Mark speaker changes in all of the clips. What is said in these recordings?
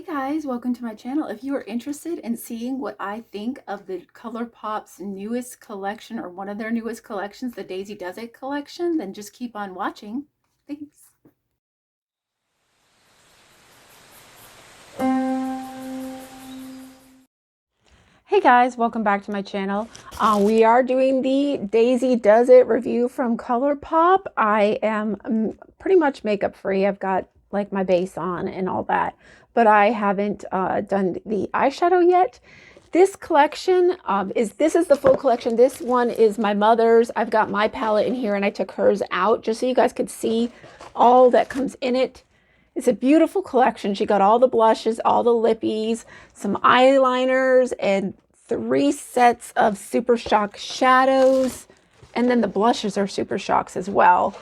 Speaker 1: Hey guys, welcome to my channel. If you are interested in seeing what I think of the ColourPop's newest collection or one of their newest collections, the Daisy Does It collection, then just keep on watching. Thanks. Hey guys, welcome back to my channel. We are doing the Daisy Does It review from ColourPop. I am pretty much makeup free. I've got like my base on and all that, but I haven't done the eyeshadow yet. This collection this is the full collection. This one is my mother's. I've got my palette in here and I took hers out just so you guys could see all that comes in it. It's a beautiful collection. She got all the blushes, all the lippies, some eyeliners, and 3 sets of Super Shock shadows. And then the blushes are Super Shocks as well.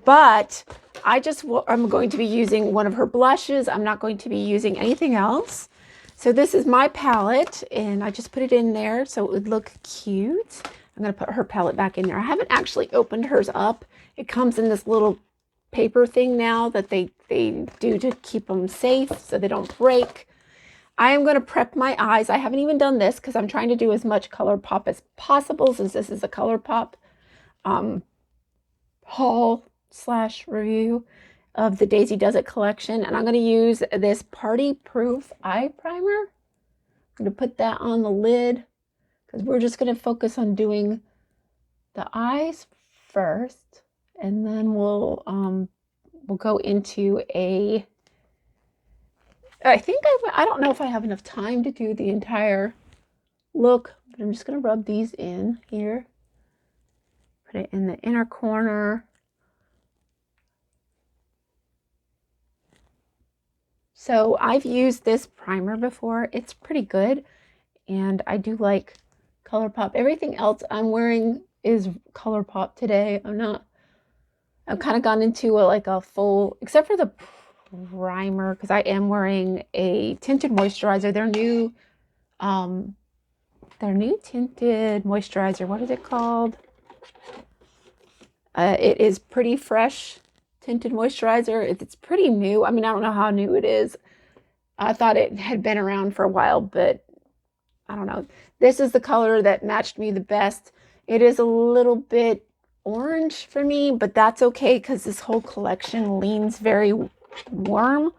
Speaker 1: But I'm going to be using one of her blushes. I'm not going to be using anything else. So this is my palette, and I just put it in there so it would look cute. I'm going to put her palette back in there. I haven't actually opened hers up. It comes in this little paper thing now that they do to keep them safe so they don't break. I am going to prep my eyes. I haven't even done this because I'm trying to do as much ColourPop as possible since this is a ColourPop haul / review of the Daisy Does It collection. And I'm going to use this Party Proof eye primer. I'm going to put that on the lid because we're just going to focus on doing the eyes first. And then we'll go into a, I don't know if I have enough time to do the entire look, but I'm just going to rub these in here. Put it in the inner corner. So I've used this primer before. It's pretty good. And I do like ColourPop. Everything else I'm wearing is ColourPop today. I've kind of gone into a full, except for the primer, because I am wearing a tinted moisturizer. Their new tinted moisturizer. What is it called? It is Pretty Fresh tinted moisturizer. It's pretty new. I mean, I don't know how new it is. I thought it had been around for a while, but I don't know. This is the color that matched me the best. It is a little bit orange for me, but that's okay because this whole collection leans very warm.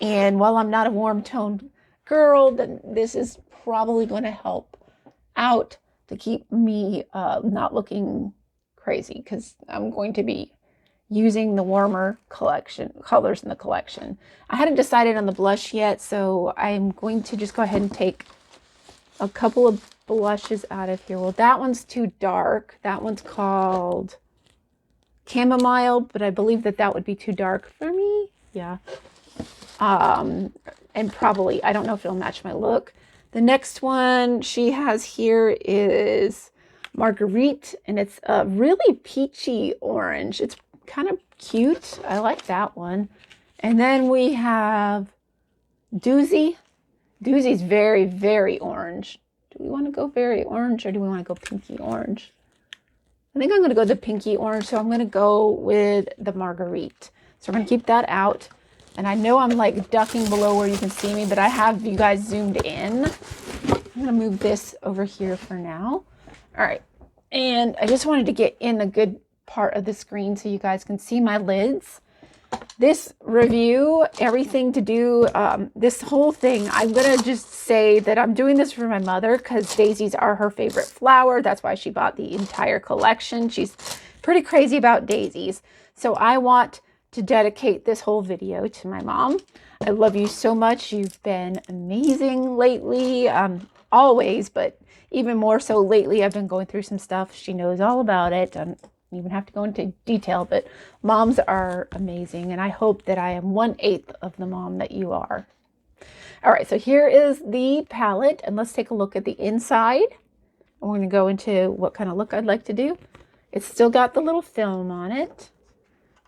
Speaker 1: And while I'm not a warm toned girl, then this is probably going to help out to keep me not looking crazy because I'm going to be using the warmer colors in the collection. I hadn't decided on the blush yet, so I'm going to just go ahead and take a couple of blushes out of here. Well, that one's too dark. That one's called Chamomile, but I believe that would be too dark for me. Yeah. And probably, I don't know if it'll match my look. The next one she has here is Marguerite, and it's a really peachy orange. It's kind of cute. I like that one. And then we have Doozy. Doozy's very, very orange. Do we want to go very orange or do we want to go pinky orange? I think I'm going to go the pinky orange, so I'm going to go with the Marguerite. So we're going to keep that out. And I know I'm like ducking below where you can see me, but I have you guys zoomed in. I'm going to move this over here for now. All right. And I just wanted to get in a good part of the screen so you guys can see my lids. This review, everything to do, this whole thing, I'm going to just say that I'm doing this for my mother because daisies are her favorite flower. That's why she bought the entire collection. She's pretty crazy about daisies. So I want to dedicate this whole video to my mom. I love you so much. You've been amazing lately, always, but even more so lately. I've been going through some stuff. She knows all about it. I don't even have to go into detail, but moms are amazing, and I hope that I am 1/8 of the mom that you are. All right, so here is the palette, and let's take a look at the inside. I'm going to go into what kind of look I'd like to do. It's still got the little film on it.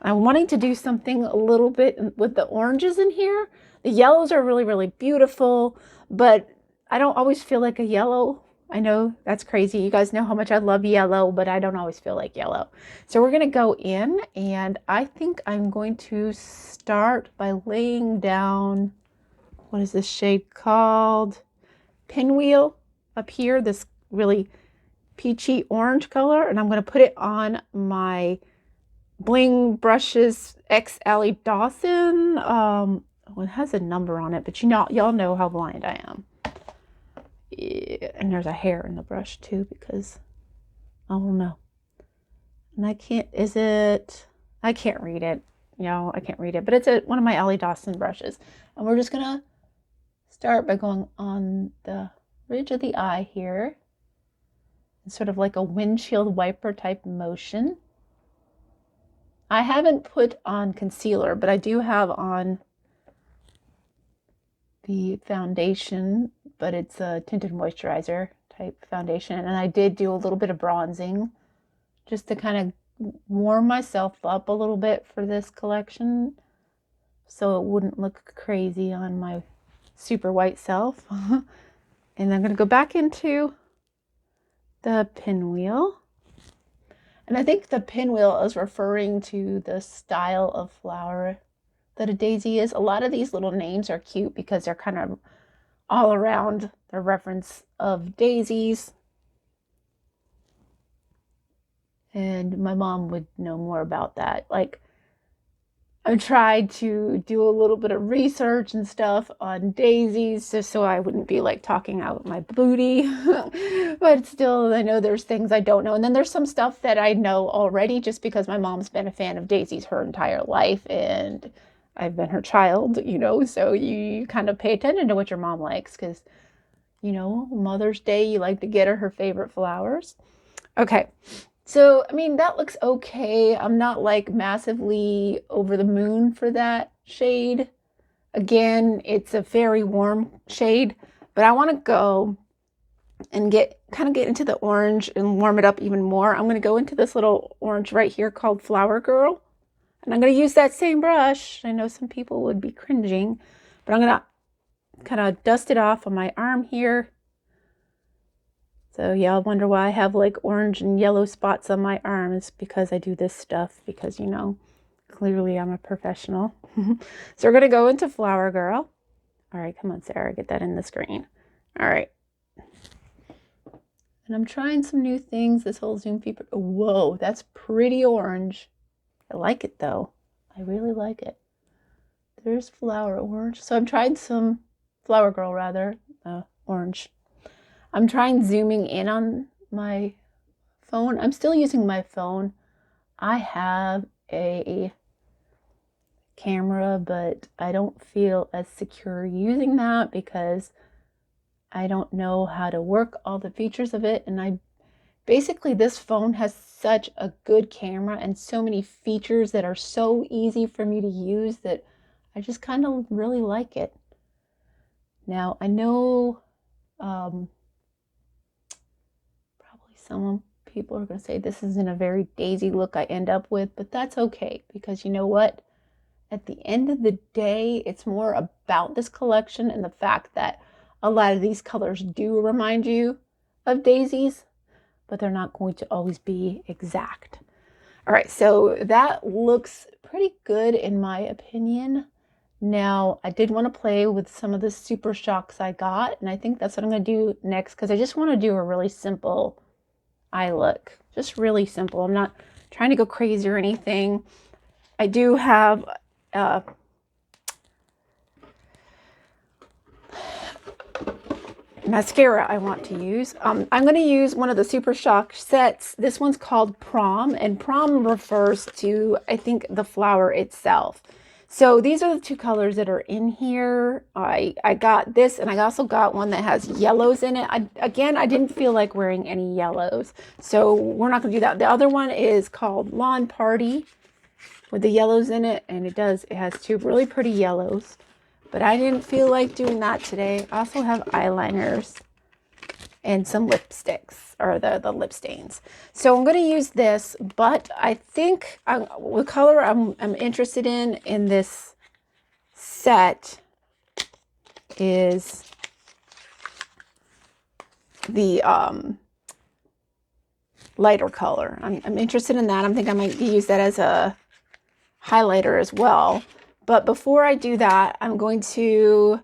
Speaker 1: I'm wanting to do something a little bit with the oranges in here. The yellows are really, really beautiful, but I don't always feel like a yellow. I know that's crazy. You guys know how much I love yellow, but I don't always feel like yellow. So we're going to go in, and I think I'm going to start by laying down what is this shade called? Pinwheel up here, this really peachy orange color, and I'm going to put it on my Bling Brushes X Ally Dawson. Well, it has a number on it, but y'all know how blind I am. Yeah, and there's a hair in the brush too, because I don't know. And I can't read it. I can't read it, but it's one of my Ally Dawson brushes. And we're just gonna start by going on the ridge of the eye here. It's sort of like a windshield wiper type motion. I haven't put on concealer, but I do have on the foundation, but it's a tinted moisturizer type foundation. And I did do a little bit of bronzing just to kind of warm myself up a little bit for this collection so it wouldn't look crazy on my super white self. And I'm going to go back into the Pinwheel. And I think the Pinwheel is referring to the style of flower that a daisy is. A lot of these little names are cute because they're kind of all around the reference of daisies. And my mom would know more about that. Like, I tried to do a little bit of research and stuff on daisies just so I wouldn't be like talking out my booty. But still, I know there's things I don't know. And then there's some stuff that I know already just because my mom's been a fan of daisies her entire life and I've been her child, so you kind of pay attention to what your mom likes because, Mother's Day, you like to get her favorite flowers. Okay. So, I mean, that looks okay. I'm not like massively over the moon for that shade. Again, it's a very warm shade, but I want to go and kind of get into the orange and warm it up even more. I'm going to go into this little orange right here called Flower Girl. And I'm going to use that same brush. I know some people would be cringing, but I'm going to kind of dust it off on my arm here. So yeah, I'll wonder why I have like orange and yellow spots on my arms because I do this stuff because, clearly I'm a professional. So we're going to go into Flower Girl. All right, come on, Sarah, get that in the screen. All right. And I'm trying some new things. This whole Zoom feature. Whoa, that's pretty orange. I like it though. I really like it. There's Flower Orange. So I'm trying some Flower Girl rather, orange. I'm trying zooming in on my phone. I'm still using my phone. I have a camera, but I don't feel as secure using that because I don't know how to work all the features of it. And basically this phone has such a good camera and so many features that are so easy for me to use that I just kind of really like it. Now I know some people are going to say this isn't a very daisy look I end up with, but that's okay because you know what? At the end of the day, it's more about this collection and the fact that a lot of these colors do remind you of daisies, but they're not going to always be exact. All right, so that looks pretty good in my opinion. Now, I did want to play with some of the Super Shocks I got, and I think that's what I'm going to do next because I just want to do a really simple eye look. Just really simple. I'm not trying to go crazy or anything. I do have mascara I want to use. I'm going to use one of the Super Shock sets. This one's called Prom, and Prom refers to, I think, the flower itself. So these are the two colors that are in here. I got this, and I also got one that has yellows in it. Again, I didn't feel like wearing any yellows, so we're not going to do that. The other one is called Lawn Party with the yellows in it, and it has two really pretty yellows, but I didn't feel like doing that today. I also have eyeliners and some lipsticks, or the lip stains. So I'm going to use this, but I think the color I'm interested in this set is the lighter color. I'm interested in that. I think I might use that as a highlighter as well. But before I do that, I'm going to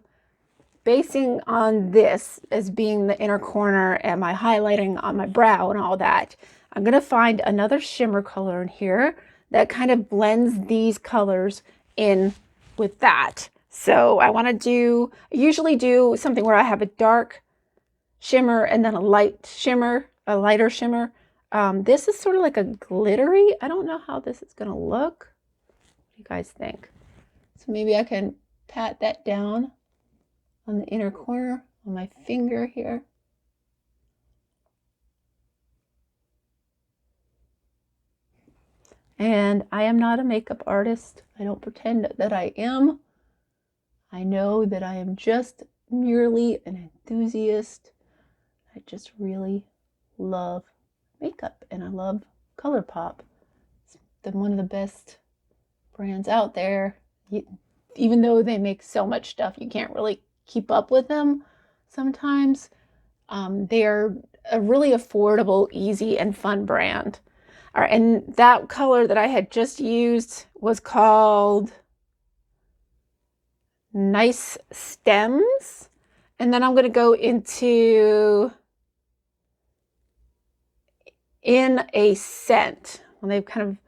Speaker 1: basing on this as being the inner corner and my highlighting on my brow and all that, I'm going to find another shimmer color in here that kind of blends these colors in with that. So I want to do, I usually do something where I have a dark shimmer and then a light shimmer, a lighter shimmer. This is sort of like a glittery. I don't know how this is going to look. What do you guys think? So maybe I can pat that down on the inner corner on my finger here. And I am not a makeup artist. I don't pretend that I am. I know that I am just merely an enthusiast. I just really love makeup and I love ColourPop. It's one of the best brands out there. Even though they make so much stuff, you can't really keep up with them sometimes. They're a really affordable, easy, and fun brand. All right, and that color that I had just used was called Nice Stems. And then I'm going to go into In a Scent. Well, they've kind of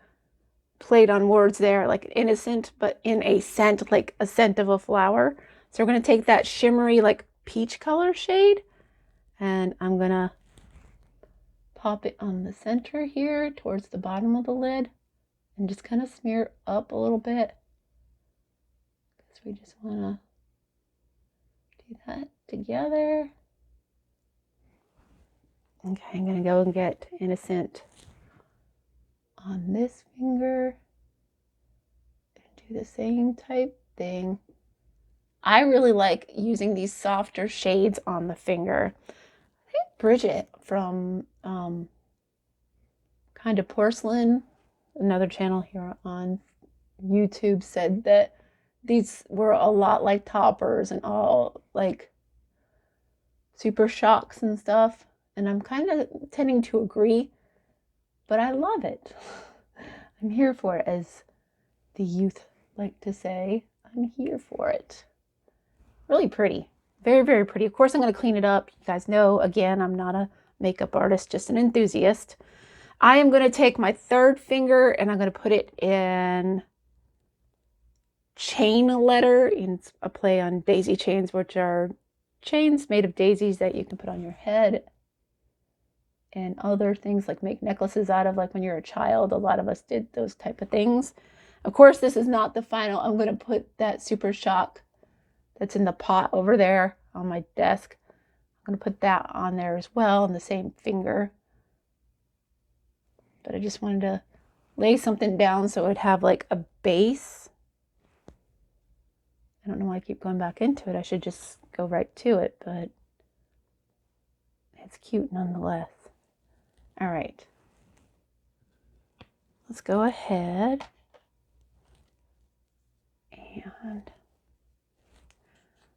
Speaker 1: played on words there, like innocent, but in a scent, like a scent of a flower. So we're going to take that shimmery, like peach color shade, and I'm going to pop it on the center here towards the bottom of the lid and just kind of smear up a little bit. Because we just want to do that together. Okay, I'm going to go and get Innocent on this finger and do the same type thing. I really like using these softer shades on the finger. I think Bridget from Kind of Porcelain, another channel here on YouTube, said that these were a lot like toppers and all like super shocks and stuff. And I'm kind of tending to agree, but I love it. I'm here for it, as the youth like to say. I'm here for it. Really pretty. Very, very pretty. Of course, I'm going to clean it up. You guys know, again, I'm not a makeup artist, just an enthusiast. I am going to take my third finger and I'm going to put it in chain letter, in a play on daisy chains, which are chains made of daisies that you can put on your head and other things, like make necklaces out of, like when you're a child. A lot of us did those type of things. Of course, this is not the final. I'm going to put that Super Shock that's in the pot over there on my desk. I'm going to put that on there as well on the same finger. But I just wanted to lay something down so it would have like a base. I don't know why I keep going back into it. I should just go right to it, but it's cute nonetheless. All right. Let's go ahead and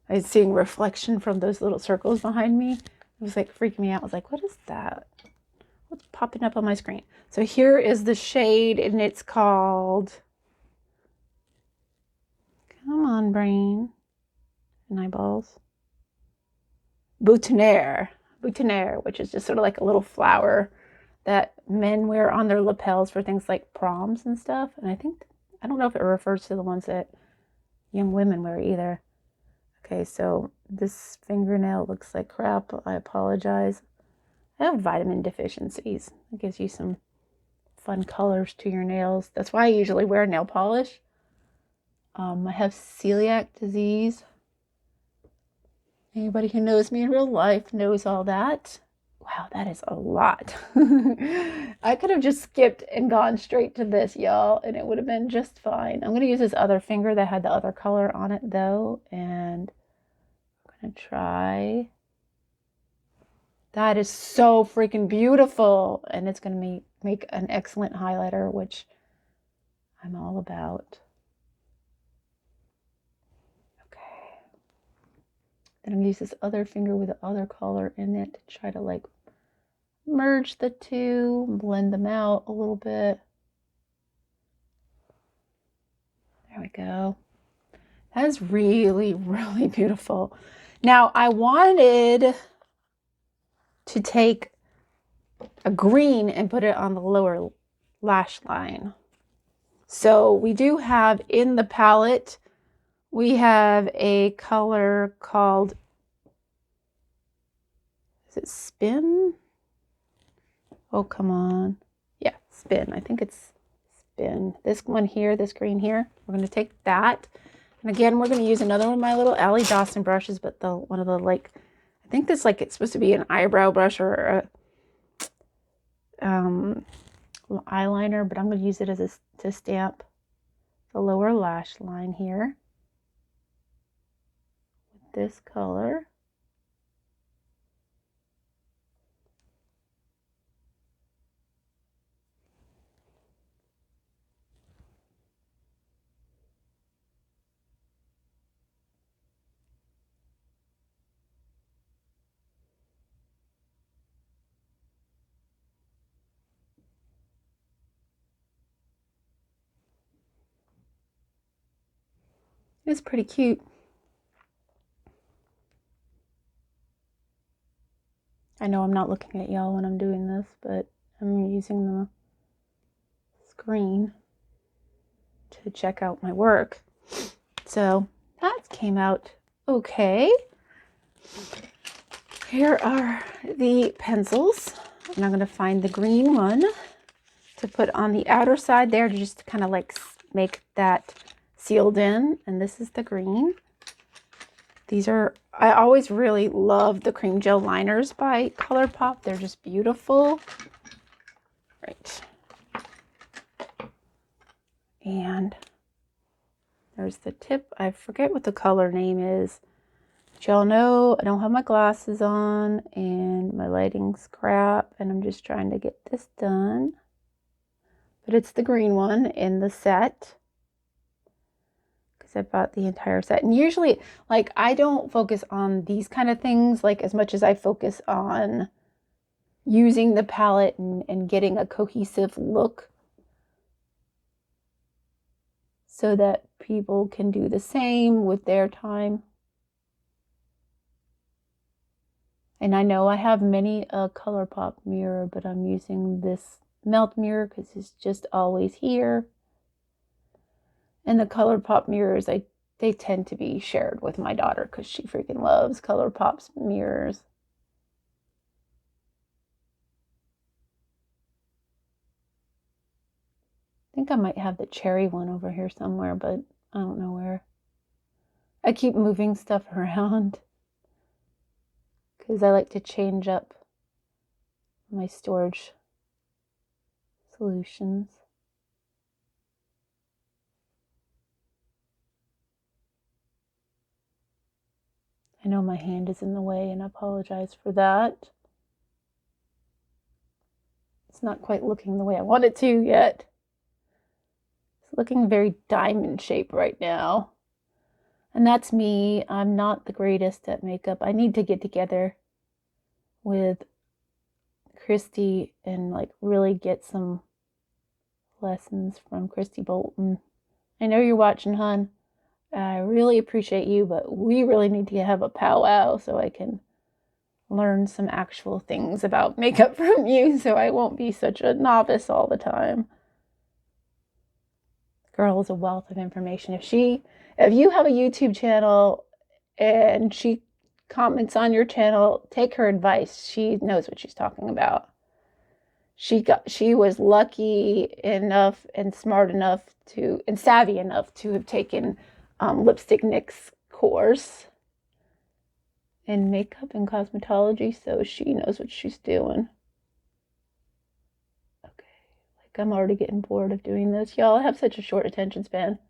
Speaker 1: I was seeing reflection from those little circles behind me. It was like freaking me out. I was like, what is that? What's popping up on my screen? So here is the shade, and it's called, come on, brain and eyeballs, Boutonniere, which is just sort of like a little flower that men wear on their lapels for things like proms and stuff. And I don't know if it refers to the ones that young women wear either. Okay, so this fingernail looks like crap. I apologize. I have vitamin deficiencies. It gives you some fun colors to your nails. That's why I usually wear nail polish. I have celiac disease. Anybody who knows me in real life knows all that. Wow, that is a lot. I could have just skipped and gone straight to this, y'all, and it would have been just fine. I'm going to use this other finger that had the other color on it, though, and I'm going to try. That is so freaking beautiful, and it's going to make an excellent highlighter, which I'm all about. Okay. Then I'm going to use this other finger with the other color in it to try to like merge the two, blend them out a little bit. There we go. That is really, really beautiful. Now, I wanted to take a green and put it on the lower lash line. So we do have in the palette, we have a color called, is it Spin? Oh, come on. Yeah, Spin. I think it's Spin. This one here, this green here, we're going to take that. And again, we're going to use another one of my little Allie Dawson brushes, but the one of the, like, I think this, like, it's supposed to be an eyebrow brush or a eyeliner, but I'm going to use it as to stamp the lower lash line here with this color. It's pretty cute. I know I'm not looking at y'all when I'm doing this, but I'm using the screen to check out my work. So that came out okay. Here are the pencils, and I'm going to find the green one to put on the outer side there to just kind of like make that sealed in. And this is the green. These are, I always really love the cream gel liners by ColourPop. They're just beautiful. Right. And there's the tip. I forget what the color name is. But y'all know I don't have my glasses on and my lighting's crap, and I'm just trying to get this done. But it's the green one in the set, because I bought the entire set. And usually, like, I don't focus on these kind of things like as much as I focus on using the palette and getting a cohesive look so that people can do the same with their time. And I know I have many a ColourPop mirror, but I'm using this melt mirror because it's just always here. And the ColourPop mirrors, they tend to be shared with my daughter because she freaking loves ColourPop's mirrors. I think I might have the cherry one over here somewhere, but I don't know where. I keep moving stuff around because I like to change up my storage solutions. I know my hand is in the way, and I apologize for that. It's not quite looking the way I want it to yet. It's looking very diamond shape right now. And that's me. I'm not the greatest at makeup. I need to get together with Christy and like really get some lessons from Christy Bolton. I know you're watching, hon. I really appreciate you, but we really need to have a powwow so I can learn some actual things about makeup from you so I won't be such a novice all the time. Girl is a wealth of information. If you have a YouTube channel and she comments on your channel, take her advice. She knows what she's talking about. She was lucky enough and smart enough to, and savvy enough to have taken Lipstick Nick's course in makeup and cosmetology, so she knows what she's doing. Okay, like I'm already getting bored of doing this. Y'all have such a short attention span.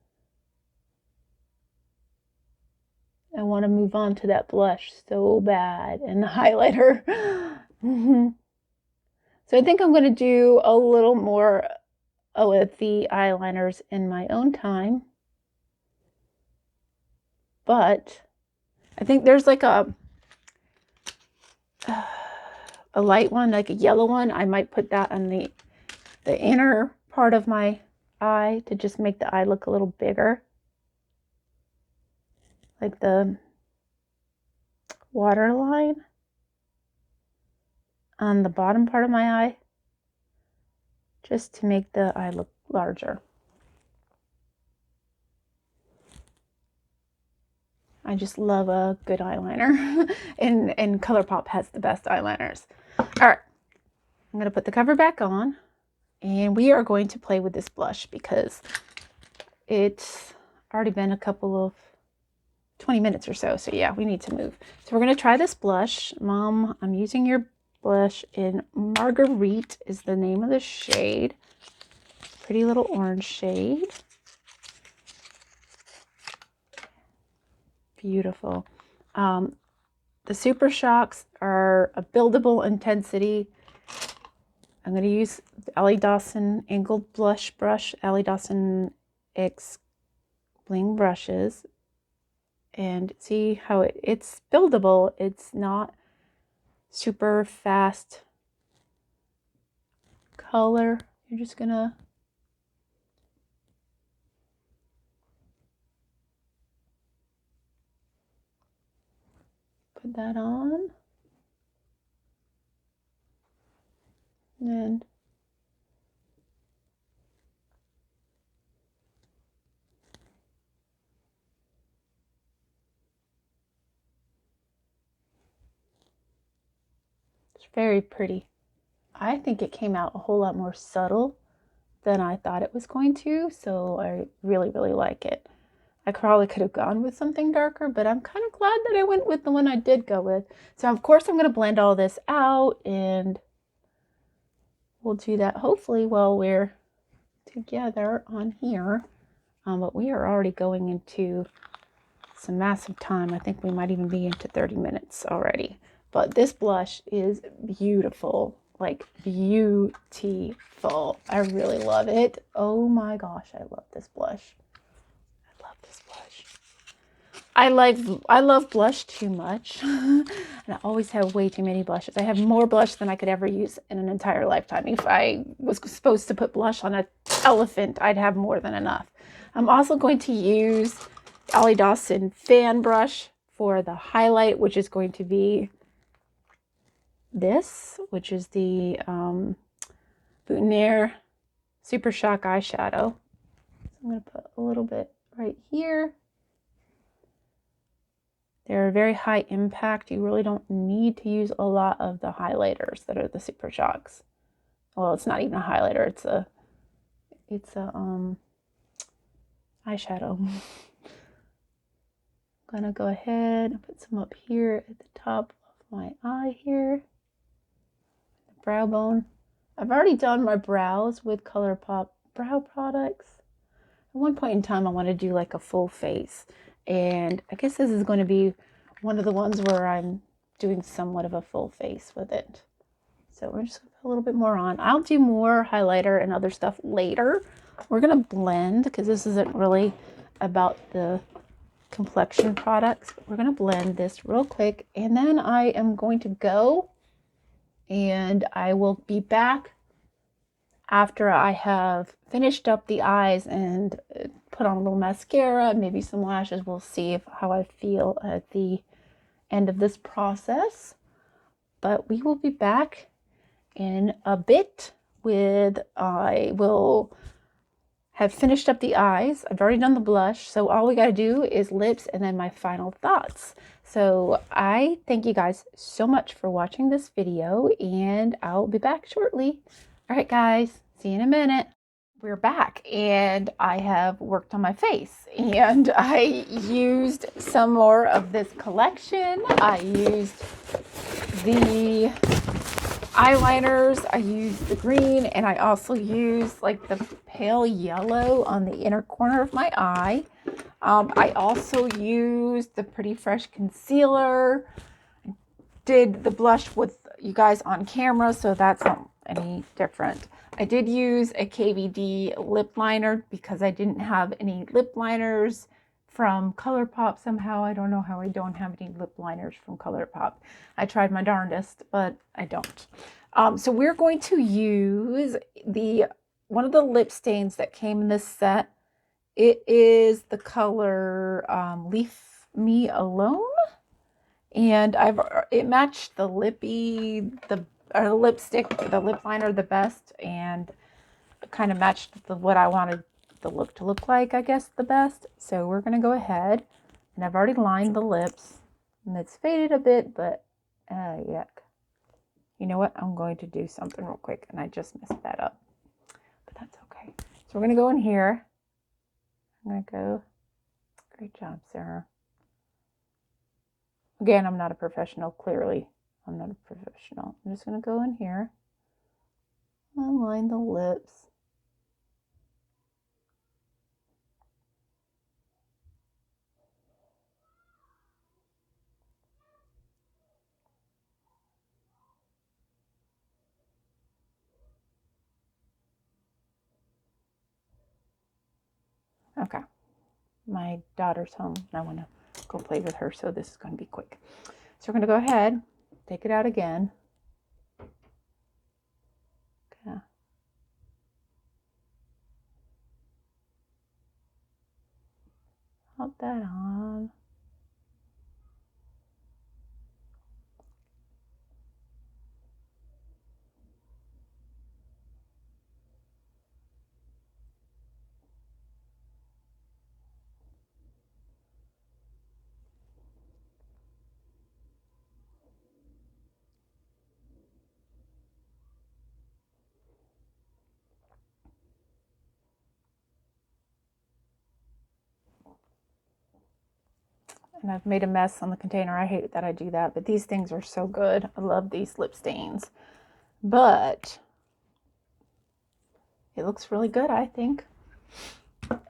Speaker 1: I want to move on to that blush so bad and the highlighter. So I think I'm going to do a little more with the eyeliners in my own time. But I think there's like a light one, like a yellow one. I might put that on the inner part of my eye to just make the eye look a little bigger. Like the waterline on the bottom part of my eye, just to make the eye look larger. I just love a good eyeliner, and ColourPop has the best eyeliners. All right, I'm gonna put the cover back on, and we are going to play with this blush because it's already been a couple of 20 minutes or so. So yeah, we need to move. So we're gonna try this blush. Mom, I'm using your blush in Marguerite is the name of the shade. Pretty little orange shade. Beautiful. The Super Shocks are a buildable intensity. I'm going to use the Ellie Dawson angled blush brush, Ellie Dawson X Bling brushes, and see how it's buildable. It's not super fast color. You're just going to put that on. And it's very pretty. I think it came out a whole lot more subtle than I thought it was going to, so I really, really like it. I probably could have gone with something darker, but I'm kind of glad that I went with the one I did go with. So of course I'm going to blend all this out, and we'll do that hopefully while we're together on here. But we are already going into some massive time. I think we might even be into 30 minutes already. But this blush is beautiful, like beautiful. I really love it. Oh my gosh, I love this blush. I love this blush. I love blush too much. And I always have way too many blushes. I have more blush than I could ever use in an entire lifetime. If I was supposed to put blush on an elephant, I'd have more than enough. I'm also going to use Ellie Dawson fan brush for the highlight, which is going to be this, which is the Boutonniere Super Shock eyeshadow. So I'm going to put a little bit right here. They're very high impact. You really don't need to use a lot of the highlighters that are the Super Shocks. Well, it's not even a highlighter. It's a eyeshadow. I'm gonna go ahead and put some up here at the top of my eye here. The brow bone. I've already done my brows with ColourPop brow products. At one point in time, I want to do like a full face. And I guess this is going to be one of the ones where I'm doing somewhat of a full face with it. So we're just going to put a little bit more on. I'll do more highlighter and other stuff later. We're going to blend because this isn't really about the complexion products. We're going to blend this real quick. And then I am going to go and I will be back after I have finished up the eyes and put on a little mascara, maybe some lashes. We'll see how I feel at the end of this process. But we will be back in a bit with, I will have finished up the eyes. I've already done the blush. So all we got to do is lips and then my final thoughts. So I thank you guys so much for watching this video, and I'll be back shortly. All right, guys, see you in a minute. We're back, and I have worked on my face, and I used some more of this collection. I used the eyeliners, I used the green, and I also used like the pale yellow on the inner corner of my eye. I also used the Pretty Fresh concealer. Did the blush with you guys on camera, so that's not any different. I did use a KVD lip liner because I didn't have any lip liners from ColourPop somehow. I don't know how I don't have any lip liners from ColourPop. I tried my darndest, but I don't. So we're going to use one of the lip stains that came in this set. It is the color Leave Me Alone. And it matched the the lipstick, the lip liner the best, and kind of matched what I wanted the look to look like, I guess, the best. So we're going to go ahead, and I've already lined the lips, and it's faded a bit, but yuck. You know what? I'm going to do something real quick, and I just messed that up, but that's okay. So we're going to go in here. I'm going to go. Great job, Sarah. Again, I'm not a professional, clearly. I'm not a professional. I'm just going to go in here and line the lips. Okay. My daughter's home, and I want to go play with her, so this is going to be quick. So we're going to go ahead, take it out again. Okay. Pop that on. And I've made a mess on the container. I hate that I do that, but these things are so good. I love these lip stains. But it looks really good, I think.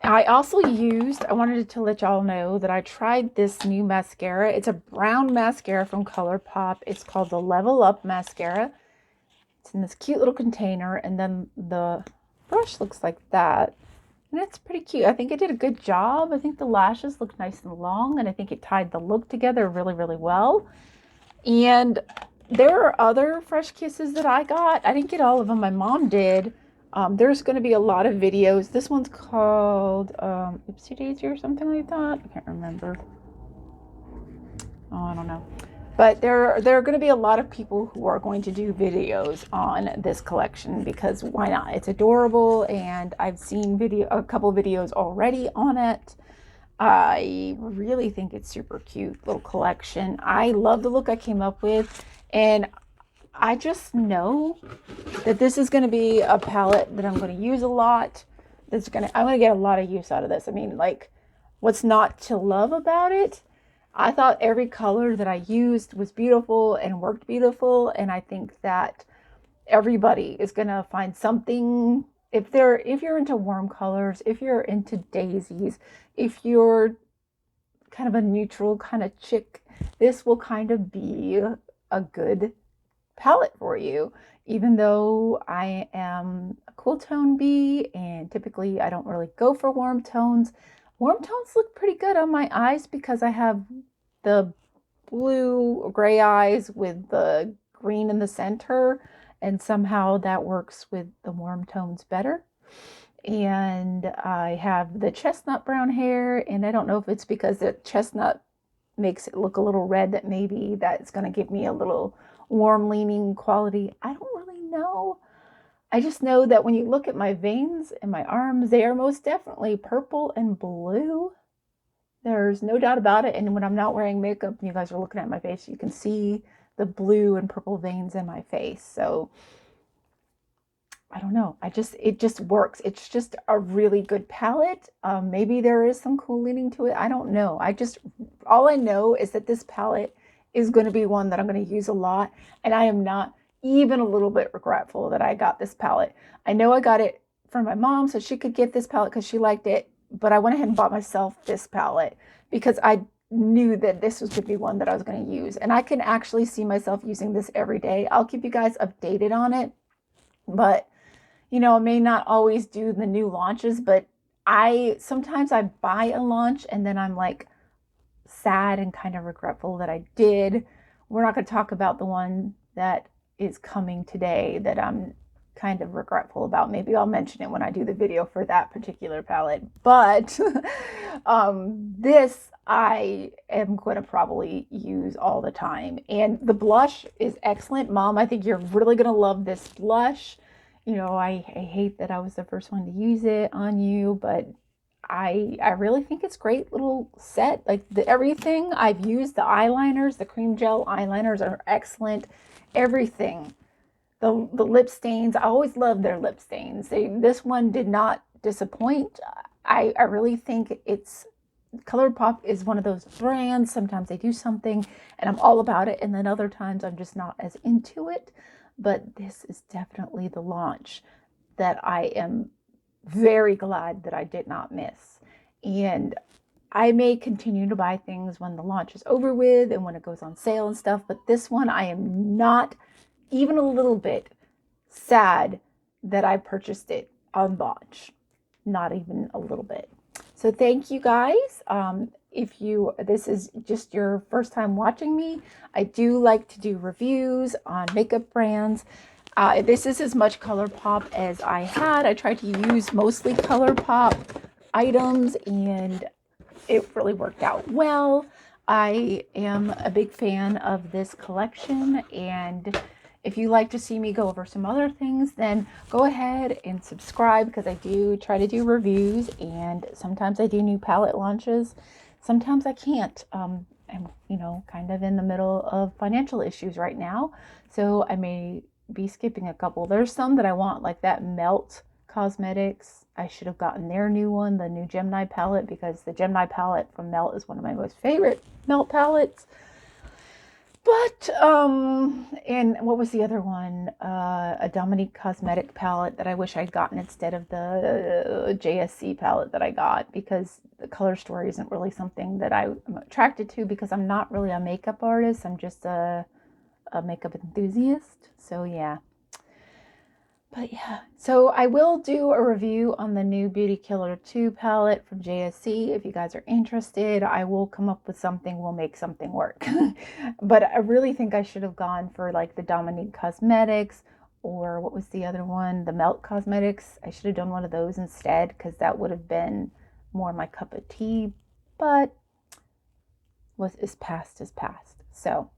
Speaker 1: I also I wanted to let y'all know that I tried this new mascara. It's a brown mascara from ColourPop. It's called the Level Up Mascara. It's in this cute little container, and then the brush looks like that. And it's pretty cute. I think it did a good job. I think the lashes look nice and long, and I think it tied the look together really, really well. And there are other Fresh Kisses that I got. I didn't get all of them. My mom did. There's going to be a lot of videos. This one's called Oopsie Daisy or something like that. I can't remember. Oh, I don't know. But there are going to be a lot of people who are going to do videos on this collection, because why not? It's adorable, and I've seen a couple videos already on it. I really think it's super cute little collection. I love the look I came up with, and I just know that this is going to be a palette that I'm going to use a lot. I'm going to get a lot of use out of this. I mean, like, what's not to love about it? I thought every color that I used was beautiful and worked beautiful, and I think that everybody is going to find something. If you're into warm colors, if you're into daisies, if you're kind of a neutral kind of chick, this will kind of be a good palette for you. Even though I am a cool tone bee, and typically I don't really go for warm tones. Warm tones look pretty good on my eyes because I have the blue gray eyes with the green in the center, and somehow that works with the warm tones better. And I have the chestnut brown hair, and I don't know if it's because the chestnut makes it look a little red that maybe that's going to give me a little warm leaning quality. I don't really know. I just know that when you look at my veins and my arms, they are most definitely purple and blue. There's no doubt about it. And when I'm not wearing makeup and you guys are looking at my face, you can see the blue and purple veins in my face. So I don't know. It just works. It's just a really good palette. Maybe there is some cool leaning to it. I don't know. All I know is that this palette is going to be one that I'm going to use a lot. And I am not even a little bit regretful that I got this palette. I know I got it from my mom so she could get this palette because she liked it. But I went ahead and bought myself this palette because I knew that this was going to be one that I was going to use. And I can actually see myself using this every day. I'll keep you guys updated on it. But I may not always do the new launches, but sometimes I buy a launch and then I'm like sad and kind of regretful that I did. We're not going to talk about the one that is coming today that I'm kind of regretful about. Maybe I'll mention it when I do the video for that particular palette. But this I am going to probably use all the time. And the blush is excellent. Mom, I think you're really going to love this blush. You know, I hate that I was the first one to use it on you, but I really think it's great little set. Like everything I've used, the eyeliners, the cream gel eyeliners are excellent. Everything. The lip stains, I always love their lip stains. This one did not disappoint. I really think it's ColourPop is one of those brands. Sometimes they do something and I'm all about it, and then other times I'm just not as into it. But this is definitely the launch that I am very glad that I did not miss. And I may continue to buy things when the launch is over with and when it goes on sale and stuff, but this one I am not even a little bit sad that I purchased it on launch. Not even a little bit. So thank you guys. If this is just your first time watching me, I do like to do reviews on makeup brands. This is as much ColourPop as I had. I tried to use mostly ColourPop items and it really worked out well. I am a big fan of this collection, and if you like to see me go over some other things, then go ahead and subscribe, because I do try to do reviews, and sometimes I do new palette launches. Sometimes I can't. I'm, you know, kind of in the middle of financial issues right now, so I may be skipping a couple. There's some that I want, like that Melt Cosmetics. I should have gotten their new one, the new Gemini palette, because the Gemini palette from Melt is one of my most favorite Melt palettes. But, and what was the other one? A Dominique Cosmetic palette that I wish I'd gotten instead of the JSC palette that I got, because the color story isn't really something that I'm attracted to, because I'm not really a makeup artist. I'm just a makeup enthusiast. So yeah. But yeah, so I will do a review on the new Beauty Killer 2 palette from JSC. If you guys are interested, I will come up with something. We'll make something work. But I really think I should have gone for like the Dominique Cosmetics, or what was the other one? The Melt Cosmetics. I should have done one of those instead, because that would have been more my cup of tea. But is past is past. So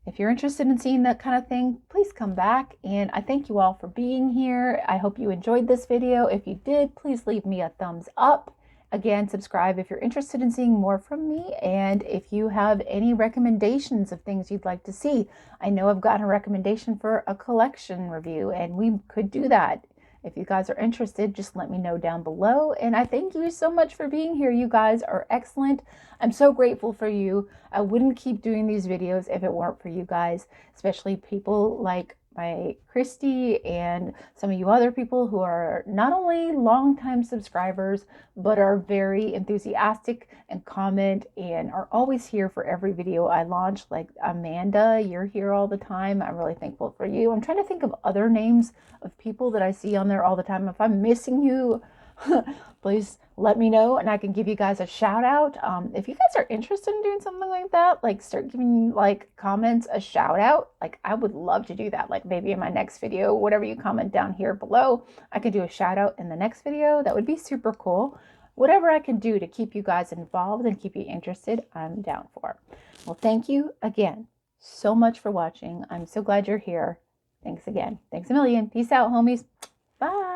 Speaker 1: if you're interested in seeing that kind of thing, please come back. And I thank you all for being here. I hope you enjoyed this video. If you did, please leave me a thumbs up. Again, subscribe if you're interested in seeing more from me. And if you have any recommendations of things you'd like to see, I know I've gotten a recommendation for a collection review, and we could do that. If you guys are interested, just let me know down below. And I thank you so much for being here. You guys are excellent. I'm so grateful for you. I wouldn't keep doing these videos if it weren't for you guys, especially people like my Christy and some of you other people who are not only longtime subscribers, but are very enthusiastic and comment and are always here for every video I launch. Like Amanda, you're here all the time. I'm really thankful for you. I'm trying to think of other names of people that I see on there all the time. If I'm missing you, please let me know and I can give you guys a shout out. If you guys are interested in doing something like that, like start giving like comments a shout out, like I would love to do that. Like maybe in my next video, whatever you comment down here below, I could do a shout out in the next video. That would be super cool. Whatever I can do to keep you guys involved and keep you interested, I'm down for. Well, thank you again so much for watching. I'm so glad you're here. Thanks again. Thanks a million. Peace out, homies. Bye.